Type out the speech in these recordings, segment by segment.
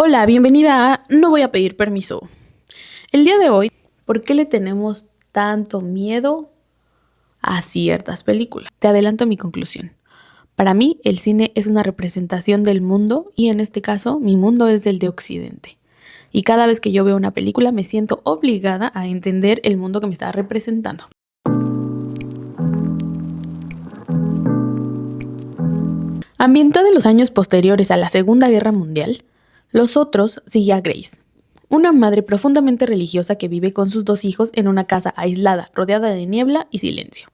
Hola, bienvenida a No voy a pedir permiso. El día de hoy, ¿por qué le tenemos tanto miedo a ciertas películas? Te adelanto mi conclusión. Para mí, el cine es una representación del mundo y en este caso, mi mundo es el de Occidente. Y cada vez que yo veo una película me siento obligada a entender el mundo que me está representando. Ambientada en los años posteriores a la Segunda Guerra Mundial, Los Otros sigue a Grace, una madre profundamente religiosa que vive con sus dos hijos en una casa aislada, rodeada de niebla y silencio.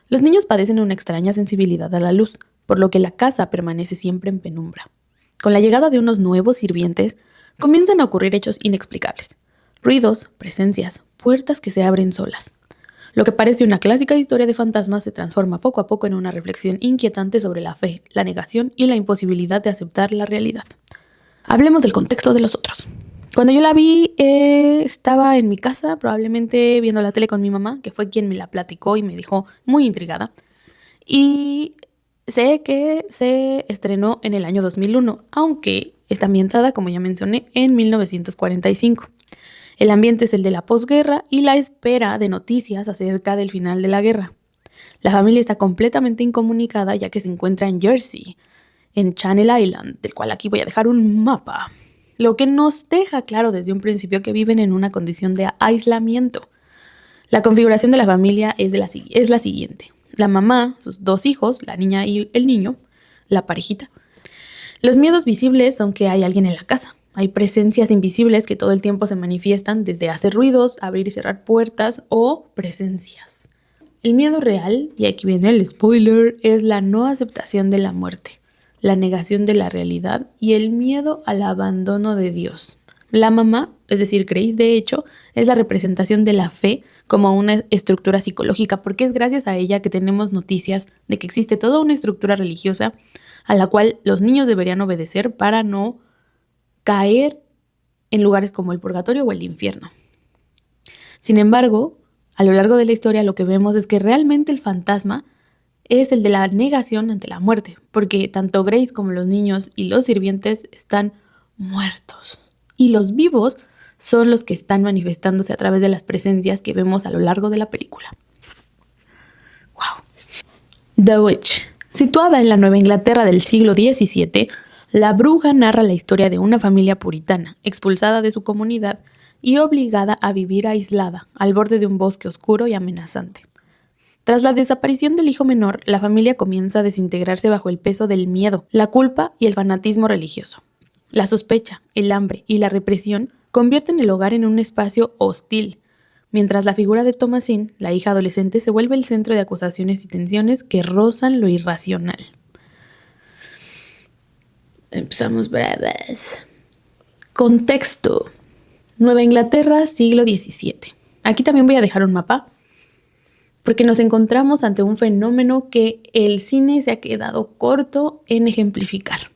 Los niños padecen una extraña sensibilidad a la luz, por lo que la casa permanece siempre en penumbra. Con la llegada de unos nuevos sirvientes, comienzan a ocurrir hechos inexplicables. Ruidos, presencias, puertas que se abren solas. Lo que parece una clásica historia de fantasmas se transforma poco a poco en una reflexión inquietante sobre la fe, la negación y la imposibilidad de aceptar la realidad. Hablemos del contexto de Los Otros. Cuando yo la vi, estaba en mi casa, probablemente viendo la tele con mi mamá, que fue quien me la platicó y me dejó muy intrigada. Y sé que se estrenó en el año 2001, aunque está ambientada, como ya mencioné, en 1945. El ambiente es el de la posguerra y la espera de noticias acerca del final de la guerra. La familia está completamente incomunicada ya que se encuentra en Jersey, en Channel Island, del cual aquí voy a dejar un mapa, lo que nos deja claro desde un principio que viven en una condición de aislamiento. La configuración de la familia es la siguiente. La mamá, sus dos hijos, la niña y el niño, la parejita. Los miedos visibles son que hay alguien en la casa. Hay presencias invisibles que todo el tiempo se manifiestan desde hacer ruidos, abrir y cerrar puertas o presencias. El miedo real, y aquí viene el spoiler, es la no aceptación de la muerte, la negación de la realidad y el miedo al abandono de Dios. La mamá, es decir, Grace, de hecho, es la representación de la fe como una estructura psicológica, porque es gracias a ella que tenemos noticias de que existe toda una estructura religiosa a la cual los niños deberían obedecer para no caer en lugares como el purgatorio o el infierno. Sin embargo, a lo largo de la historia lo que vemos es que realmente el fantasma es el de la negación ante la muerte, porque tanto Grace como los niños y los sirvientes están muertos. Y los vivos son los que están manifestándose a través de las presencias que vemos a lo largo de la película. ¡Wow! The Witch. Situada en la Nueva Inglaterra del siglo XVII, La Bruja narra la historia de una familia puritana, expulsada de su comunidad y obligada a vivir aislada, al borde de un bosque oscuro y amenazante. Tras la desaparición del hijo menor, la familia comienza a desintegrarse bajo el peso del miedo, la culpa y el fanatismo religioso. La sospecha, el hambre y la represión convierten el hogar en un espacio hostil, mientras la figura de Thomasine, la hija adolescente, se vuelve el centro de acusaciones y tensiones que rozan lo irracional. Empezamos bravas. Contexto. Nueva Inglaterra, siglo XVII. Aquí también voy a dejar un mapa, porque nos encontramos ante un fenómeno que el cine se ha quedado corto en ejemplificar.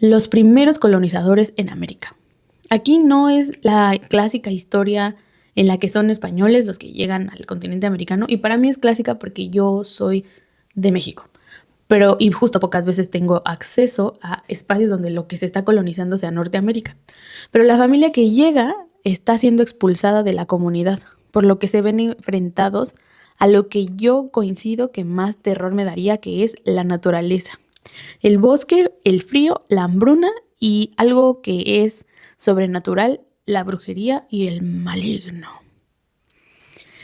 Los primeros colonizadores en América. Aquí no es la clásica historia en la que son españoles los que llegan al continente americano, y para mí es clásica porque yo soy de México. Y justo pocas veces tengo acceso a espacios donde lo que se está colonizando sea Norteamérica. Pero la familia que llega está siendo expulsada de la comunidad, por lo que se ven enfrentados a lo que yo coincido que más terror me daría, que es la naturaleza. El bosque, el frío, la hambruna y algo que es sobrenatural, la brujería y el maligno.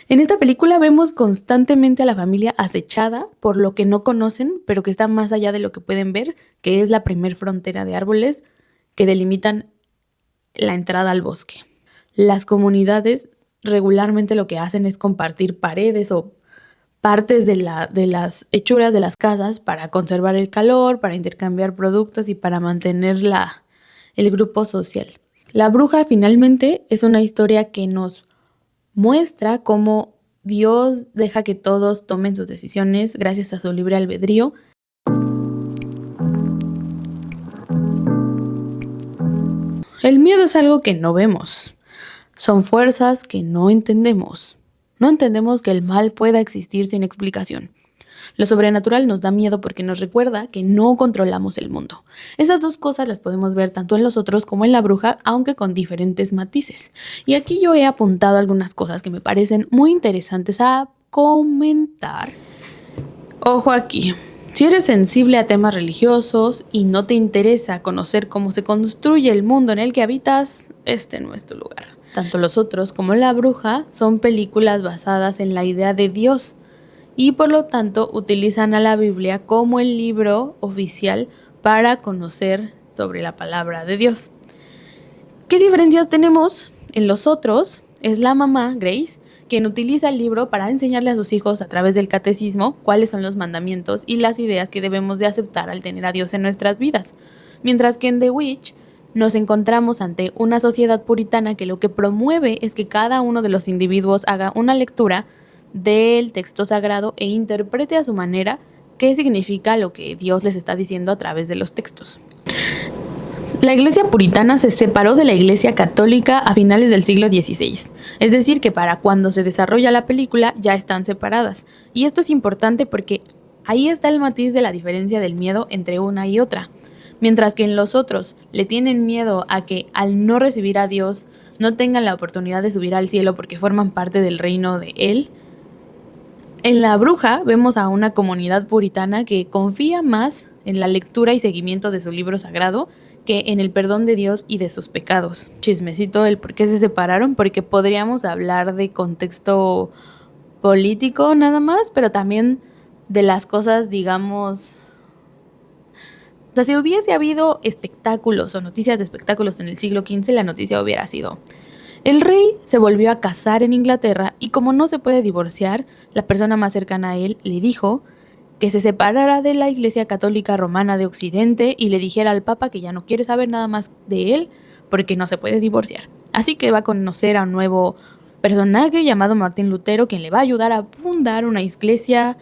En esta película vemos constantemente a la familia acechada por lo que no conocen, pero que está más allá de lo que pueden ver, que es la primer frontera de árboles que delimitan la entrada al bosque. Las comunidades regularmente lo que hacen es compartir paredes o partes de las hechuras de las casas para conservar el calor, para intercambiar productos y para mantener el grupo social. La Bruja finalmente es una historia que nos muestra cómo Dios deja que todos tomen sus decisiones gracias a su libre albedrío. El miedo es algo que no vemos. Son fuerzas que no entendemos. No entendemos que el mal pueda existir sin explicación. Lo sobrenatural nos da miedo porque nos recuerda que no controlamos el mundo. Esas dos cosas las podemos ver tanto en los otros como en la bruja, aunque con diferentes matices. Y aquí yo he apuntado algunas cosas que me parecen muy interesantes a comentar. Ojo aquí. Si eres sensible a temas religiosos y no te interesa conocer cómo se construye el mundo en el que habitas, este no es tu lugar. Tanto los otros como La Bruja son películas basadas en la idea de Dios y por lo tanto utilizan a la Biblia como el libro oficial para conocer sobre la palabra de Dios. ¿Qué diferencias tenemos? En los otros es la mamá, Grace, quien utiliza el libro para enseñarle a sus hijos a través del catecismo cuáles son los mandamientos y las ideas que debemos de aceptar al tener a Dios en nuestras vidas. Mientras que en The Witch nos encontramos ante una sociedad puritana que lo que promueve es que cada uno de los individuos haga una lectura del texto sagrado e interprete a su manera qué significa lo que Dios les está diciendo a través de los textos. La iglesia puritana se separó de la iglesia católica a finales del siglo XVI, es decir, que para cuando se desarrolla la película ya están separadas. Y esto es importante porque ahí está el matiz de la diferencia del miedo entre una y otra. Mientras que en los otros le tienen miedo a que al no recibir a Dios no tengan la oportunidad de subir al cielo porque forman parte del reino de Él, en La Bruja vemos a una comunidad puritana que confía más en la lectura y seguimiento de su libro sagrado que en el perdón de Dios y de sus pecados. Chismecito el por qué se separaron, porque podríamos hablar de contexto político nada más, pero también de las cosas, digamos... O sea, si hubiese habido espectáculos o noticias de espectáculos en el siglo XV, la noticia hubiera sido: el rey se volvió a casar en Inglaterra y como no se puede divorciar, la persona más cercana a él le dijo que se separara de la Iglesia Católica Romana de Occidente y le dijera al Papa que ya no quiere saber nada más de él porque no se puede divorciar. Así que va a conocer a un nuevo personaje llamado Martín Lutero, quien le va a ayudar a fundar una iglesia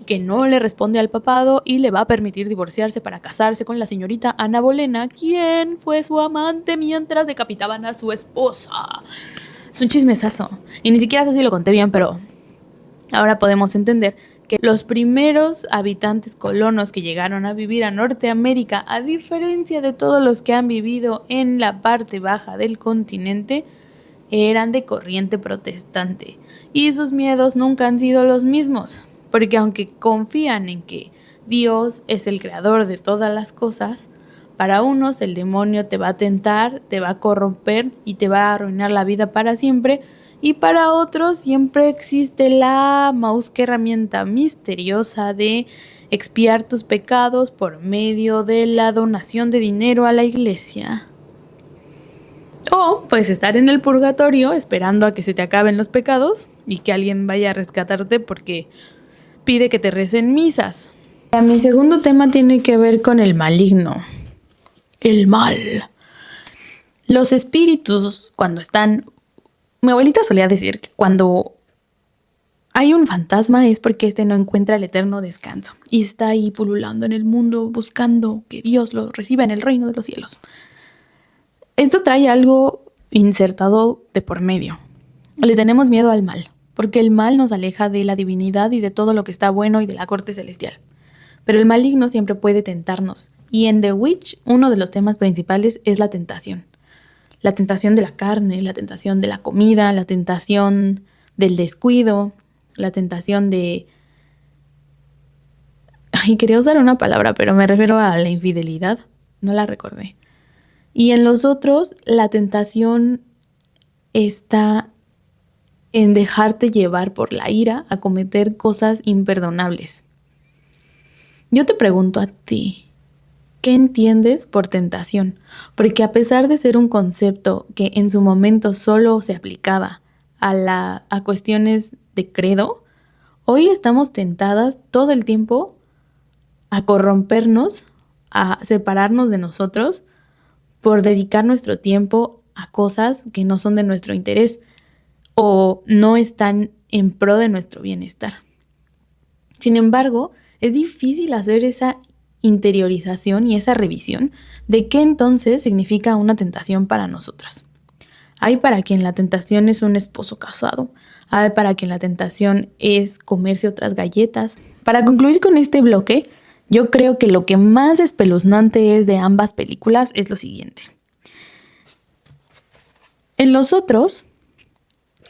que no le responde al papado y le va a permitir divorciarse para casarse con la señorita Ana Bolena, quien fue su amante mientras decapitaban a su esposa. Es un chismesazo. Y ni siquiera sé si lo conté bien, pero ahora podemos entender que los primeros habitantes colonos que llegaron a vivir a Norteamérica, a diferencia de todos los que han vivido en la parte baja del continente, eran de corriente protestante. Y sus miedos nunca han sido los mismos. Porque aunque confían en que Dios es el creador de todas las cosas, para unos el demonio te va a tentar, te va a corromper y te va a arruinar la vida para siempre. Y para otros siempre existe la mousque herramienta misteriosa de expiar tus pecados por medio de la donación de dinero a la iglesia. O puedes estar en el purgatorio esperando a que se te acaben los pecados y que alguien vaya a rescatarte porque pide que te recen misas. Mi segundo tema tiene que ver con el maligno. El mal. Los espíritus, cuando están... Mi abuelita solía decir que cuando hay un fantasma es porque éste no encuentra el eterno descanso y está ahí pululando en el mundo buscando que Dios lo reciba en el reino de los cielos. Esto trae algo insertado de por medio. Le tenemos miedo al mal, porque el mal nos aleja de la divinidad y de todo lo que está bueno y de la corte celestial. Pero el maligno siempre puede tentarnos, y en The Witch uno de los temas principales es la tentación. La tentación de la carne, la tentación de la comida, la tentación del descuido, la tentación de... Ay, quería usar una palabra, pero me refiero a la infidelidad. No la recordé. Y en los otros, la tentación está en dejarte llevar por la ira a cometer cosas imperdonables. Yo te pregunto a ti, ¿qué entiendes por tentación? Porque a pesar de ser un concepto que en su momento solo se aplicaba a cuestiones de credo, hoy estamos tentadas todo el tiempo a corrompernos, a separarnos de nosotros por dedicar nuestro tiempo a cosas que no son de nuestro interés o no están en pro de nuestro bienestar. Sin embargo, es difícil hacer esa interiorización y esa revisión de qué entonces significa una tentación para nosotras. Hay para quien la tentación es un esposo casado. Hay para quien la tentación es comerse otras galletas. Para concluir con este bloque, yo creo que lo que más espeluznante es de ambas películas es lo siguiente. En Los Otros,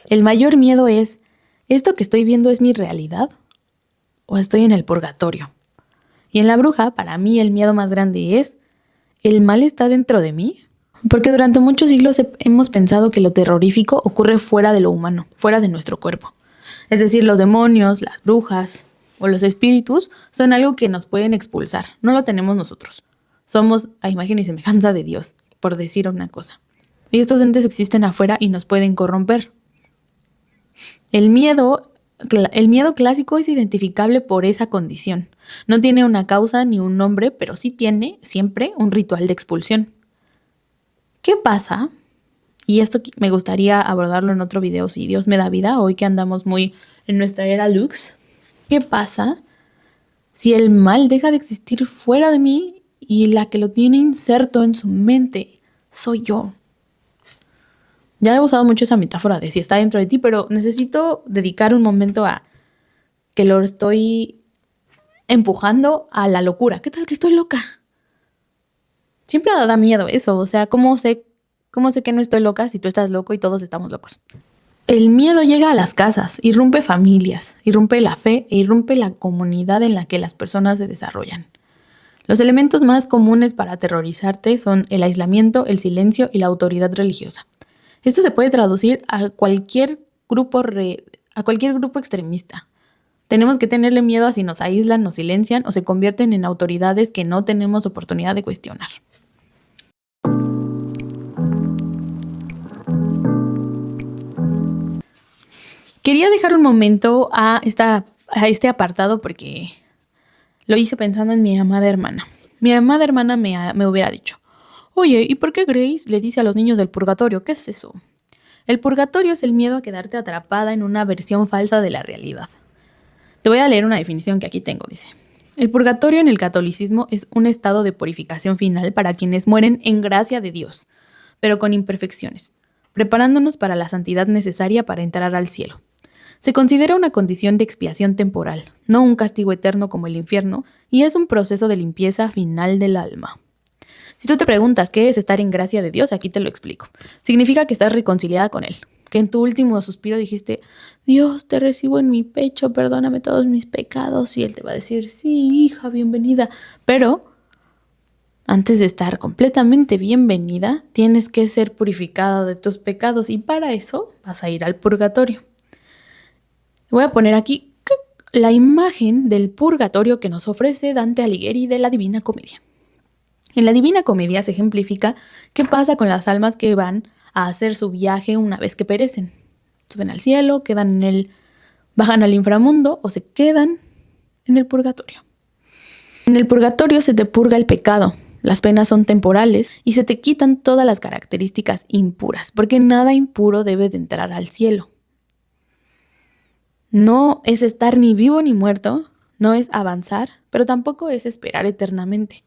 el mayor miedo es, ¿esto que estoy viendo es mi realidad o estoy en el purgatorio? Y en La Bruja, para mí el miedo más grande es, ¿el mal está dentro de mí? Porque durante muchos siglos hemos pensado que lo terrorífico ocurre fuera de lo humano, fuera de nuestro cuerpo. Es decir, los demonios, las brujas o los espíritus son algo que nos pueden expulsar. No lo tenemos nosotros. Somos a imagen y semejanza de Dios, por decir una cosa. Y estos entes existen afuera y nos pueden corromper. El miedo clásico es identificable por esa condición. No tiene una causa ni un nombre, pero sí tiene siempre un ritual de expulsión. ¿Qué pasa? Y esto me gustaría abordarlo en otro video si Dios me da vida, hoy que andamos muy en nuestra era Lux. ¿Qué pasa si el mal deja de existir fuera de mí y la que lo tiene inserto en su mente soy yo? Ya he usado mucho esa metáfora de si está dentro de ti, pero necesito dedicar un momento a que lo estoy empujando a la locura. ¿Qué tal que estoy loca? Siempre da miedo eso, o sea, ¿cómo sé que no estoy loca si tú estás loco y todos estamos locos? El miedo llega a las casas, irrumpe familias, irrumpe la fe e irrumpe la comunidad en la que las personas se desarrollan. Los elementos más comunes para aterrorizarte son el aislamiento, el silencio y la autoridad religiosa. Esto se puede traducir a cualquier grupo extremista. Tenemos que tenerle miedo a si nos aíslan, nos silencian o se convierten en autoridades que no tenemos oportunidad de cuestionar. Quería dejar un momento a este apartado porque lo hice pensando en mi amada hermana. Mi amada hermana me hubiera dicho, oye, ¿y por qué Grace le dice a los niños del purgatorio? ¿Qué es eso? El purgatorio es el miedo a quedarte atrapada en una versión falsa de la realidad. Te voy a leer una definición que aquí tengo, dice. El purgatorio en el catolicismo es un estado de purificación final para quienes mueren en gracia de Dios, pero con imperfecciones, preparándonos para la santidad necesaria para entrar al cielo. Se considera una condición de expiación temporal, no un castigo eterno como el infierno, y es un proceso de limpieza final del alma. Si tú te preguntas qué es estar en gracia de Dios, aquí te lo explico. Significa que estás reconciliada con Él, que en tu último suspiro dijiste, Dios, te recibo en mi pecho, perdóname todos mis pecados, y Él te va a decir, sí, hija, bienvenida. Pero antes de estar completamente bienvenida, tienes que ser purificada de tus pecados, y para eso vas a ir al purgatorio. Voy a poner aquí la imagen del purgatorio que nos ofrece Dante Alighieri de la Divina Comedia. En la Divina Comedia se ejemplifica qué pasa con las almas que van a hacer su viaje una vez que perecen. Suben al cielo, bajan al inframundo o se quedan en el purgatorio. En el purgatorio se te purga el pecado, las penas son temporales y se te quitan todas las características impuras, porque nada impuro debe de entrar al cielo. No es estar ni vivo ni muerto, no es avanzar, pero tampoco es esperar eternamente.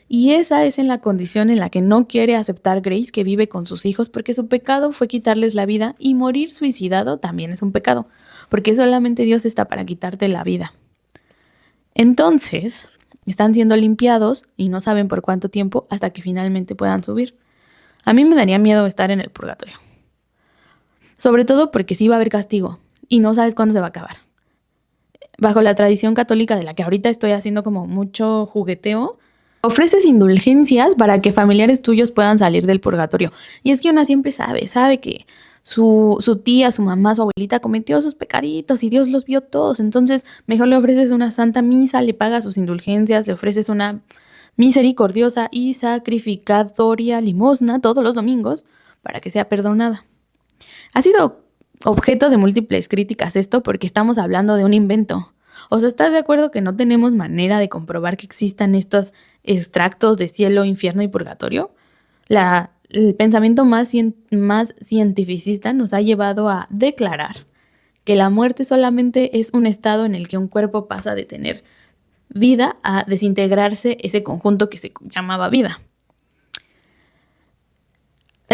Y esa es en la condición en la que no quiere aceptar Grace, que vive con sus hijos, porque su pecado fue quitarles la vida, y morir suicidado también es un pecado, porque solamente Dios está para quitarte la vida. Entonces, están siendo limpiados y no saben por cuánto tiempo hasta que finalmente puedan subir. A mí me daría miedo estar en el purgatorio. Sobre todo porque sí va a haber castigo y no sabes cuándo se va a acabar. Bajo la tradición católica de la que ahorita estoy haciendo como mucho jugueteo, ofreces indulgencias para que familiares tuyos puedan salir del purgatorio. Y es que una siempre sabe que su tía, su mamá, su abuelita cometió sus pecaditos y Dios los vio todos. Entonces, mejor le ofreces una santa misa, le pagas sus indulgencias, le ofreces una misericordiosa y sacrificatoria limosna todos los domingos para que sea perdonada. Ha sido objeto de múltiples críticas esto porque estamos hablando de un invento. O sea, ¿estás de acuerdo que no tenemos manera de comprobar que existan estos extractos de cielo, infierno y purgatorio? El pensamiento más cientificista nos ha llevado a declarar que la muerte solamente es un estado en el que un cuerpo pasa de tener vida a desintegrarse ese conjunto que se llamaba vida.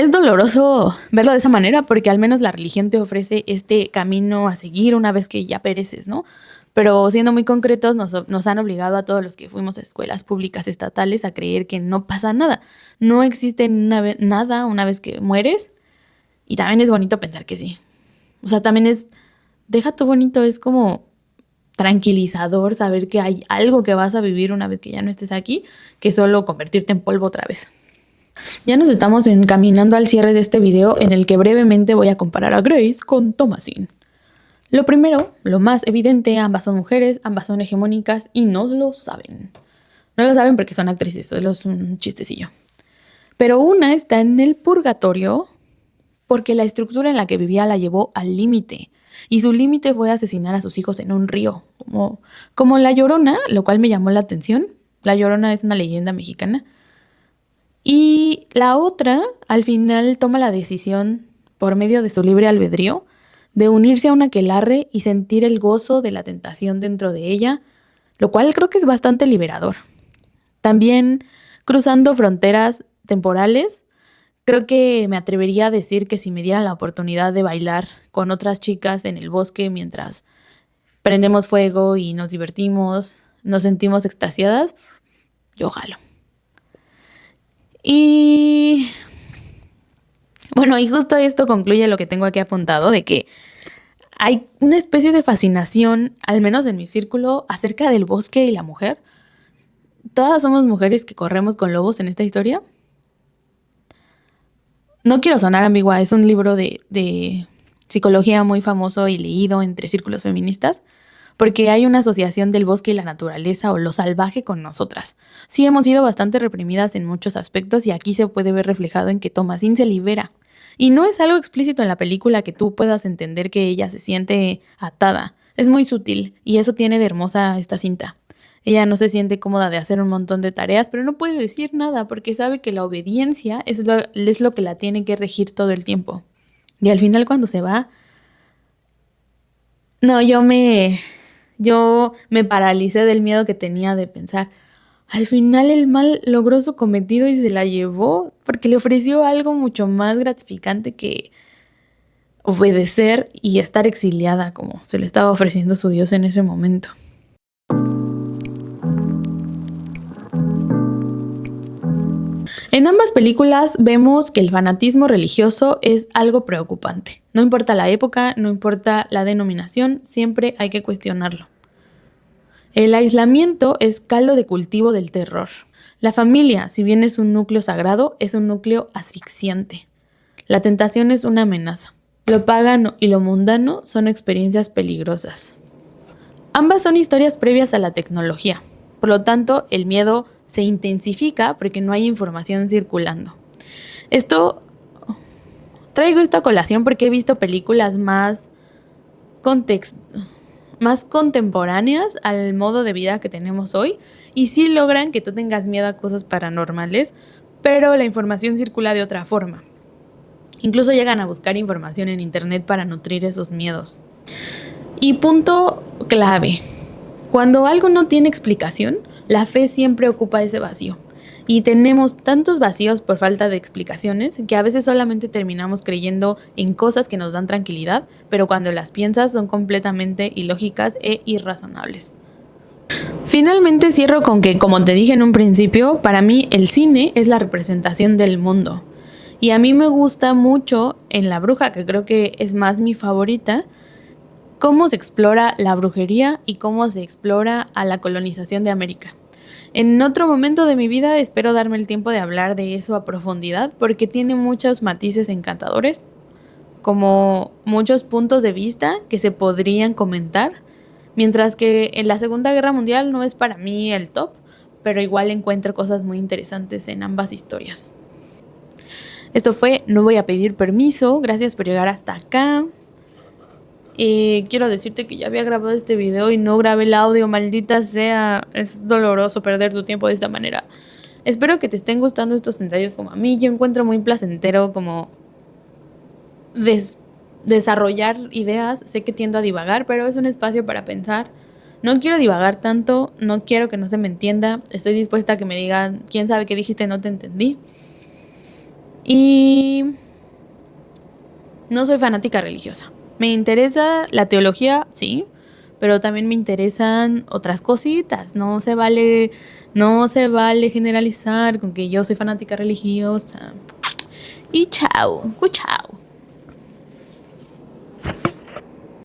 Es doloroso verlo de esa manera porque al menos la religión te ofrece este camino a seguir una vez que ya pereces, ¿no? Pero siendo muy concretos, nos han obligado a todos los que fuimos a escuelas públicas estatales a creer que no pasa nada. No existe nada una vez que mueres. Y también es bonito pensar que sí. O sea, también deja tu bonito, es como tranquilizador saber que hay algo que vas a vivir una vez que ya no estés aquí, que solo convertirte en polvo otra vez. Ya nos estamos encaminando al cierre de este video en el que brevemente voy a comparar a Grace con Thomasin. Lo primero, lo más evidente, ambas son mujeres, ambas son hegemónicas y no lo saben. No lo saben porque son actrices, solo es un chistecillo. Pero una está en el purgatorio porque la estructura en la que vivía la llevó al límite. Y su límite fue asesinar a sus hijos en un río, como La Llorona, lo cual me llamó la atención. La Llorona es una leyenda mexicana. Y la otra, al final, toma la decisión, por medio de su libre albedrío, de unirse a un aquelarre y sentir el gozo de la tentación dentro de ella, lo cual creo que es bastante liberador. También, cruzando fronteras temporales, creo que me atrevería a decir que si me dieran la oportunidad de bailar con otras chicas en el bosque mientras prendemos fuego y nos divertimos, nos sentimos extasiadas, yo jalo. Y bueno, y justo esto concluye lo que tengo aquí apuntado, de que hay una especie de fascinación, al menos en mi círculo, acerca del bosque y la mujer. Todas somos mujeres que corremos con lobos en esta historia. No quiero sonar ambigua, es un libro de psicología muy famoso y leído entre círculos feministas, porque hay una asociación del bosque y la naturaleza o lo salvaje con nosotras. Sí, hemos sido bastante reprimidas en muchos aspectos y aquí se puede ver reflejado en que Thomasin se libera. Y no es algo explícito en la película que tú puedas entender que ella se siente atada. Es muy sutil y eso tiene de hermosa esta cinta. Ella no se siente cómoda de hacer un montón de tareas, pero no puede decir nada porque sabe que la obediencia es lo que la tiene que regir todo el tiempo. Y al final cuando se va, no, yo me paralicé del miedo que tenía de pensar, al final el mal logró su cometido y se la llevó porque le ofreció algo mucho más gratificante que obedecer y estar exiliada como se le estaba ofreciendo su Dios en ese momento. En ambas películas vemos que el fanatismo religioso es algo preocupante. No importa la época, no importa la denominación, siempre hay que cuestionarlo. El aislamiento es caldo de cultivo del terror. La familia, si bien es un núcleo sagrado, es un núcleo asfixiante. La tentación es una amenaza. Lo pagano y lo mundano son experiencias peligrosas. Ambas son historias previas a la tecnología. Por lo tanto, el miedo se intensifica porque no hay información circulando. Traigo esta a colación porque he visto películas más contemporáneas al modo de vida que tenemos hoy y sí logran que tú tengas miedo a cosas paranormales, pero la información circula de otra forma. Incluso llegan a buscar información en internet para nutrir esos miedos. Y punto clave. Cuando algo no tiene explicación, la fe siempre ocupa ese vacío. Y tenemos tantos vacíos por falta de explicaciones que a veces solamente terminamos creyendo en cosas que nos dan tranquilidad, pero cuando las piensas son completamente ilógicas e irrazonables. Finalmente cierro con que, como te dije en un principio, para mí el cine es la representación del mundo. Y a mí me gusta mucho en La Bruja, que creo que es más mi favorita, cómo se explora la brujería y cómo se explora a la colonización de América. En otro momento de mi vida espero darme el tiempo de hablar de eso a profundidad porque tiene muchos matices encantadores, como muchos puntos de vista que se podrían comentar, mientras que en la Segunda Guerra Mundial no es para mí el top, pero igual encuentro cosas muy interesantes en ambas historias. Esto fue No Voy a Pedir Permiso, gracias por llegar hasta acá. Quiero decirte que ya había grabado este video y no grabé el audio, maldita sea, es doloroso perder tu tiempo de esta manera. Espero que te estén gustando estos ensayos como a mí. Yo encuentro muy placentero como desarrollar ideas. Sé que tiendo a divagar, pero es un espacio para pensar. No quiero divagar tanto, no quiero que no se me entienda. Estoy dispuesta a que me digan, quién sabe qué dijiste, no te entendí. Y no soy fanática religiosa. Me interesa la teología, sí, pero también me interesan otras cositas. No se vale generalizar con que yo soy fanática religiosa. Y chao, chao.